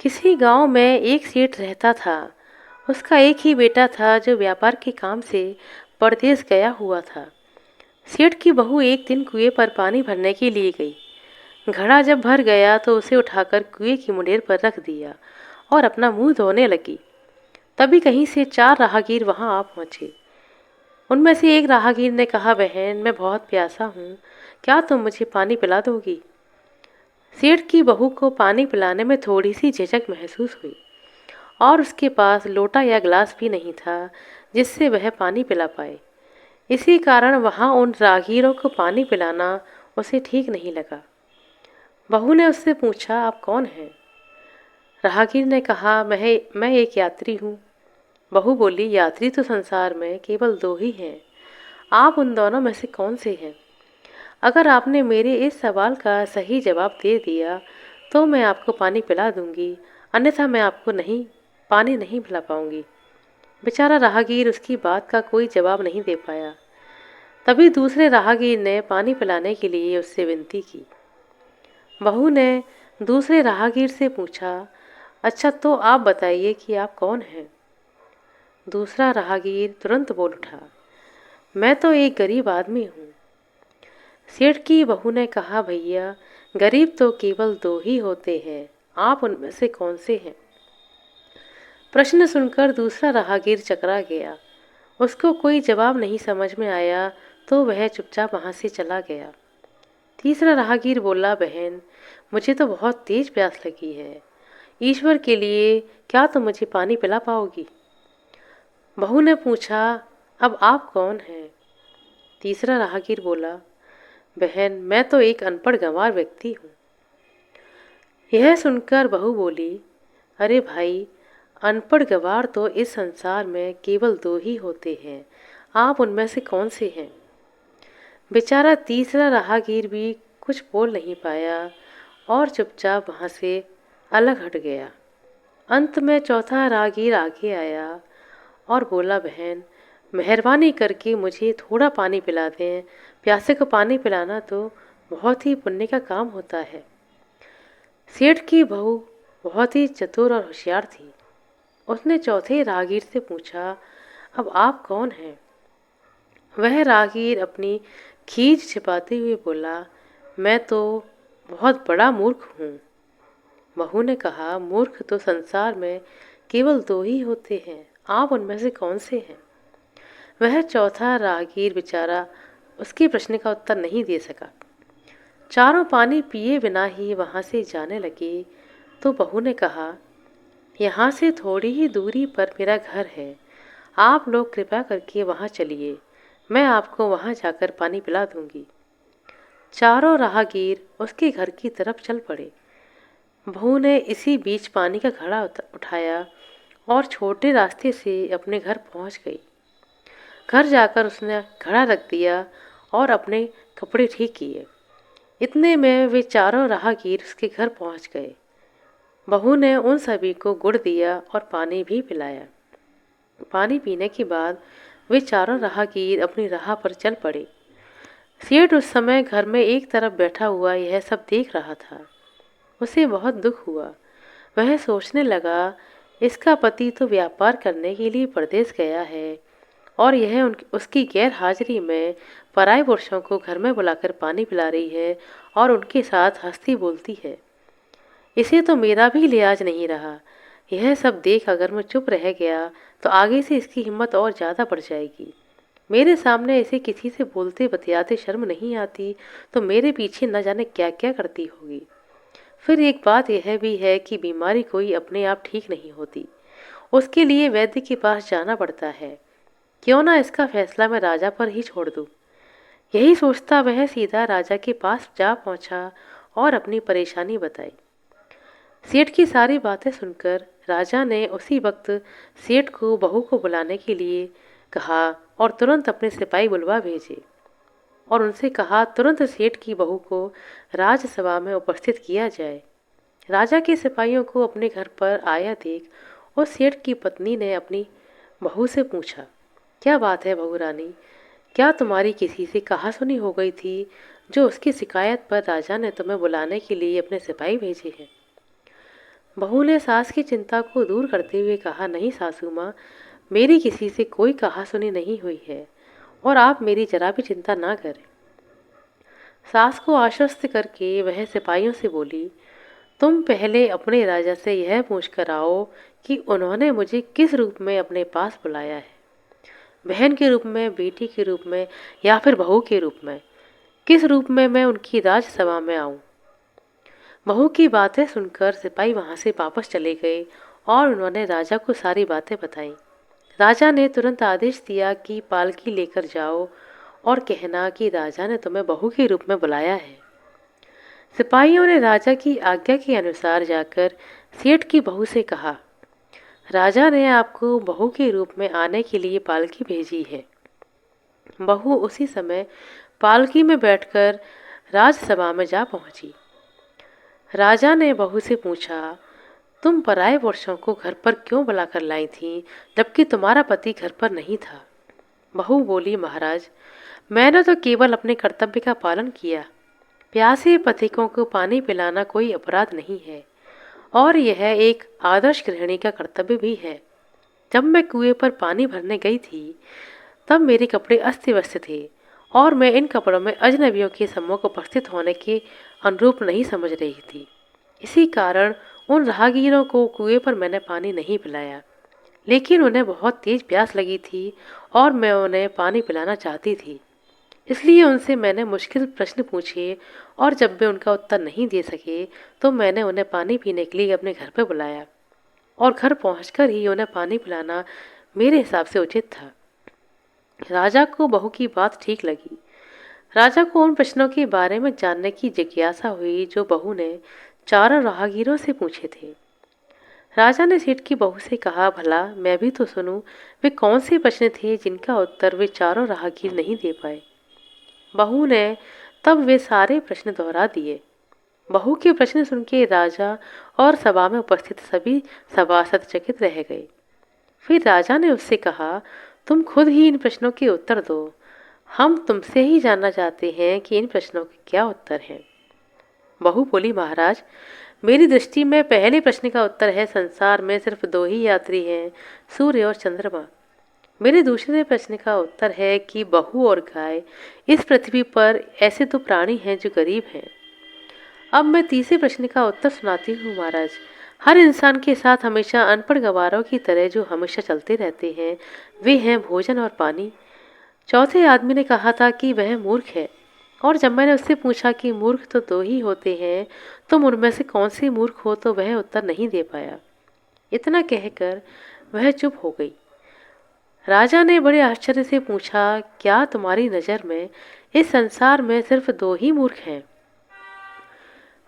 किसी गांव में एक सेठ रहता था। उसका एक ही बेटा था जो व्यापार के काम से परदेश गया हुआ था। सेठ की बहू एक दिन कुएं पर पानी भरने के लिए गई। घड़ा जब भर गया तो उसे उठाकर कुएं की मुंडेर पर रख दिया और अपना मुंह धोने लगी। तभी कहीं से चार राहगीर वहां आ पहुंचे। उनमें से एक राहगीर ने कहा, बहन, मैं बहुत प्यासा हूँ, क्या तुम मुझे पानी पिला दोगी? सेठ की बहू को पानी पिलाने में थोड़ी सी झिझक महसूस हुई और उसके पास लोटा या गिलास भी नहीं था जिससे वह पानी पिला पाए। इसी कारण वहां उन राहगीरों को पानी पिलाना उसे ठीक नहीं लगा। बहू ने उससे पूछा, आप कौन हैं? राहगीर ने कहा, मैं एक यात्री हूँ। बहू बोली, यात्री तो संसार में केवल दो ही हैं। आप उन दोनों में से कौन से हैं? अगर आपने मेरे इस सवाल का सही जवाब दे दिया तो मैं आपको पानी पिला दूंगी, अन्यथा मैं आपको नहीं पानी नहीं पिला पाऊंगी। बेचारा राहगीर उसकी बात का कोई जवाब नहीं दे पाया। तभी दूसरे राहगीर ने पानी पिलाने के लिए उससे विनती की। बहू ने दूसरे राहगीर से पूछा, अच्छा तो आप बताइए कि आप कौन हैं? दूसरा राहगीर तुरंत बोल उठा, मैं तो एक गरीब आदमी हूँ। सेठ की बहू ने कहा, भैया, गरीब तो केवल दो ही होते हैं, आप उनमें से कौन से हैं? प्रश्न सुनकर दूसरा राहगीर चकरा गया। उसको कोई जवाब नहीं समझ में आया तो वह चुपचाप वहां से चला गया। तीसरा राहगीर बोला, बहन, मुझे तो बहुत तेज प्यास लगी है। ईश्वर के लिए क्या तुम मुझे पानी पिला पाओगी? बहू ने पूछा, अब आप कौन हैं? तीसरा राहगीर बोला, बहन, मैं तो एक अनपढ़ गंवार व्यक्ति हूँ। यह सुनकर बहू बोली, अरे भाई, अनपढ़ गंवार तो इस संसार में केवल दो ही होते हैं, आप उनमें से कौन से हैं? बेचारा तीसरा राहगीर भी कुछ बोल नहीं पाया और चुपचाप वहां से अलग हट गया। अंत में चौथा राहगीर आगे आया और बोला, बहन, मेहरबानी करके मुझे थोड़ा पानी पिला दें। प्यासे को पानी पिलाना तो बहुत ही पुण्य का काम होता है। सेठ की बहू बहुत ही चतुर और होशियार थी। उसने चौथे राहगीर से पूछा, अब आप कौन हैं? वह राहगीर अपनी खीज छिपाते हुए बोला, मैं तो बहुत बड़ा मूर्ख हूँ। बहू ने कहा, मूर्ख तो संसार में केवल दो ही होते हैं, आप उनमें से कौन से हैं? वह चौथा राहगीर बेचारा उसके प्रश्न का उत्तर नहीं दे सका। चारों पानी पिए बिना ही वहां से जाने लगे तो बहू ने कहा, यहाँ से थोड़ी ही दूरी पर मेरा घर है, आप लोग कृपा करके वहां चलिए, मैं आपको वहां जाकर पानी पिला दूंगी। चारों राहगीर उसके घर की तरफ चल पड़े। बहू ने इसी बीच पानी का घड़ा उठाया और छोटे रास्ते से अपने घर पहुंच गई। घर जाकर उसने घड़ा रख दिया और अपने कपड़े ठीक किए। इतने में वे चारों राहगीर उसके घर पहुंच गए। बहू ने उन सभी को गुड़ दिया और पानी भी पिलाया। पानी पीने के बाद वे चारों राहगीर अपनी राह पर चल पड़े। सेठ उस समय घर में एक तरफ बैठा हुआ यह सब देख रहा था। उसे बहुत दुख हुआ। वह सोचने लगा, इसका पति तो व्यापार करने के लिए परदेश गया है और यह उसकी गैर हाजिरी में पराए पुरुषों को घर में बुलाकर पानी पिला रही है और उनके साथ हंसती बोलती है। इसे तो मेरा भी लिहाज नहीं रहा। यह सब देख अगर मैं चुप रह गया तो आगे से इसकी हिम्मत और ज़्यादा बढ़ जाएगी। मेरे सामने इसे किसी से बोलते बतियाते शर्म नहीं आती तो मेरे पीछे न जाने क्या क्या करती होगी। फिर एक बात यह भी है कि बीमारी कोई अपने आप ठीक नहीं होती, उसके लिए वैद्य के पास जाना पड़ता है। क्यों ना इसका फैसला मैं राजा पर ही छोड़ दूं। यही सोचता वह सीधा राजा के पास जा पहुंचा और अपनी परेशानी बताई। सेठ की सारी बातें सुनकर राजा ने उसी वक्त सेठ को बहू को बुलाने के लिए कहा और तुरंत अपने सिपाही बुलवा भेजे और उनसे कहा, तुरंत सेठ की बहू को राजसभा में उपस्थित किया जाए। राजा के सिपाहियों को अपने घर पर आया देख उस सेठ की पत्नी ने अपनी बहू से पूछा, क्या बात है बहू रानी, क्या तुम्हारी किसी से कहा सुनी हो गई थी जो उसकी शिकायत पर राजा ने तुम्हें बुलाने के लिए अपने सिपाही भेजे हैं? बहू ने सास की चिंता को दूर करते हुए कहा, नहीं सासू माँ, मेरी किसी से कोई कहा-सुनी नहीं हुई है और आप मेरी जरा भी चिंता ना करें। सास को आश्वस्त करके वह सिपाहियों से बोली, तुम पहले अपने राजा से यह पूछ कर आओ कि उन्होंने मुझे किस रूप में अपने पास बुलाया है। बहन के रूप में, बेटी के रूप में या फिर बहू के रूप में? किस रूप में मैं उनकी राजसभा में आऊं? बहू की बातें सुनकर सिपाही वहां से वापस चले गए और उन्होंने राजा को सारी बातें बताई। राजा ने तुरंत आदेश दिया कि पालकी लेकर जाओ और कहना कि राजा ने तुम्हें बहू के रूप में बुलाया है। सिपाहियों ने राजा की आज्ञा के अनुसार जाकर सेठ की बहू से कहा, राजा ने आपको बहू के रूप में आने के लिए पालकी भेजी है। बहू उसी समय पालकी में बैठकर राजसभा में जा पहुंची। राजा ने बहू से पूछा, तुम पराए पुरुषों को घर पर क्यों बुलाकर लाई थी जबकि तुम्हारा पति घर पर नहीं था? बहू बोली, महाराज, मैंने तो केवल अपने कर्तव्य का पालन किया। प्यासे पथिकों को पानी पिलाना कोई अपराध नहीं है और यह एक आदर्श गृहिणी का कर्तव्य भी है। जब मैं कुएं पर पानी भरने गई थी तब मेरे कपड़े अस्त व्यस्त थे और मैं इन कपड़ों में अजनबियों के सम्मुख उपस्थित होने के अनुरूप नहीं समझ रही थी। इसी कारण उन राहगीरों को कुएं पर मैंने पानी नहीं पिलाया, लेकिन उन्हें बहुत तेज प्यास लगी थी और मैं उन्हें पानी पिलाना चाहती थी। इसलिए उनसे मैंने मुश्किल प्रश्न पूछे और जब वे उनका उत्तर नहीं दे सके तो मैंने उन्हें पानी पीने के लिए अपने घर पर बुलाया और घर पहुंचकर ही उन्हें पानी पिलाना मेरे हिसाब से उचित था। राजा को बहू की बात ठीक लगी। राजा को उन प्रश्नों के बारे में जानने की जिज्ञासा हुई जो बहू ने चारों राहगीरों से पूछे थे। राजा ने सेठ की बहू से कहा, भला मैं भी तो सुनूं, वे कौन से प्रश्न थे जिनका उत्तर वे चारों राहगीर नहीं दे पाए? बहू ने तब वे सारे प्रश्न दोहरा दिए। बहू के प्रश्न सुन के राजा और सभा में उपस्थित सभी सभासद चकित रह गए। फिर राजा ने उससे कहा, तुम खुद ही इन प्रश्नों के उत्तर दो। हम तुमसे ही जानना चाहते हैं कि इन प्रश्नों के क्या उत्तर हैं। बहू बोली, महाराज, मेरी दृष्टि में पहले प्रश्न का उत्तर है, संसार में सिर्फ दो ही यात्री हैं, सूर्य और चंद्रमा। मेरे दूसरे प्रश्न का उत्तर है कि बहू और गाय, इस पृथ्वी पर ऐसे दो प्राणी हैं जो गरीब हैं। अब मैं तीसरे प्रश्न का उत्तर सुनाती हूँ महाराज। हर इंसान के साथ हमेशा अनपढ़ गवारों की तरह जो हमेशा चलते रहते हैं, वे हैं भोजन और पानी। चौथे आदमी ने कहा था कि वह मूर्ख है और जब मैंने उससे पूछा कि मूर्ख तो दो ही होते हैं, तुम उनमें से कौन से मूर्ख हो, तो वह उत्तर नहीं दे पाया। इतना कहकर वह चुप हो गई। राजा ने बड़े आश्चर्य से पूछा, क्या तुम्हारी नज़र में इस संसार में सिर्फ दो ही मूर्ख हैं?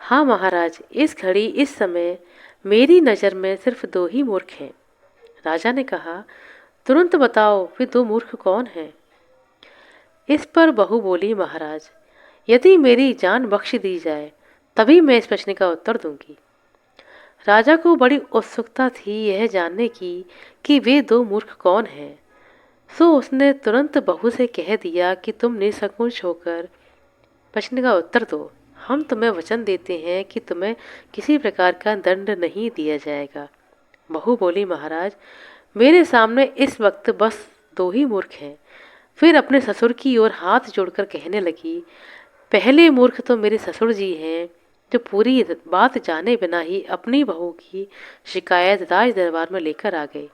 हाँ महाराज, इस घड़ी इस समय मेरी नज़र में सिर्फ दो ही मूर्ख हैं। राजा ने कहा, तुरंत बताओ वे दो मूर्ख कौन हैं? इस पर बहू बोली, महाराज, यदि मेरी जान बख्श दी जाए तभी मैं इस प्रश्न का उत्तर दूंगी। राजा को बड़ी उत्सुकता थी यह जानने की कि वे दो मूर्ख कौन हैं, सो उसने तुरंत बहू से कह दिया कि तुम निसंकोच होकर प्रश्न का उत्तर दो। हम तुम्हें वचन देते हैं कि तुम्हें किसी प्रकार का दंड नहीं दिया जाएगा। बहू बोली, महाराज, मेरे सामने इस वक्त बस दो ही मूर्ख हैं। फिर अपने ससुर की ओर हाथ जोड़कर कहने लगी, पहले मूर्ख तो मेरे ससुर जी हैं, जो पूरी बात जाने बिना ही अपनी बहू की शिकायत राज दरबार में लेकर आ गए।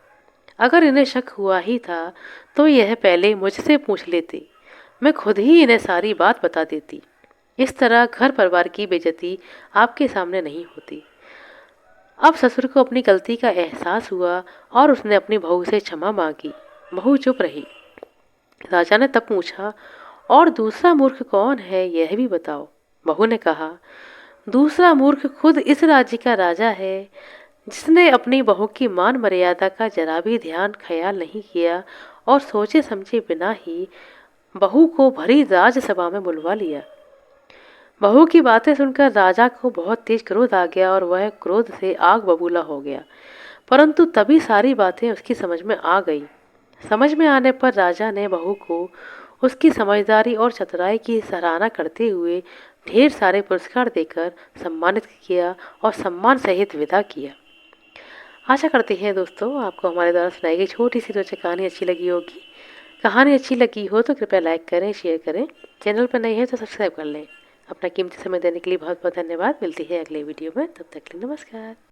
अगर इन्हें शक हुआ ही था तो यह पहले मुझसे पूछ लेते, मैं खुद ही इन्हें सारी बात बता देती। इस तरह घर परिवार की बेइज्जती आपके सामने नहीं होती। अब ससुर को अपनी गलती का एहसास हुआ और उसने अपनी बहू से क्षमा मांगी। बहू चुप रही। राजा ने तब पूछा, और दूसरा मूर्ख कौन है, यह भी बताओ। बहू ने कहा, दूसरा मूर्ख खुद इस राज्य का राजा है, जिसने अपनी बहू की मान मर्यादा का जरा भी ध्यान ख्याल नहीं किया और सोचे समझे बिना ही बहू को भरी राजसभा में बुलवा लिया। बहू की बातें सुनकर राजा को बहुत तेज क्रोध आ गया और वह क्रोध से आग बबूला हो गया, परंतु तभी सारी बातें उसकी समझ में आ गई। समझ में आने पर राजा ने बहू को उसकी समझदारी और चतुराई की सराहना करते हुए ढेर सारे पुरस्कार देकर सम्मानित किया और सम्मान सहित विदा किया। आशा करते हैं दोस्तों आपको हमारे द्वारा सुनाई गई छोटी सी रोचक कहानी अच्छी लगी होगी। कहानी अच्छी लगी हो तो कृपया लाइक करें, शेयर करें। चैनल पर नए हैं तो सब्सक्राइब कर लें। अपना कीमती समय देने के लिए बहुत बहुत धन्यवाद। मिलती है अगले वीडियो में, तब तक के लिए नमस्कार।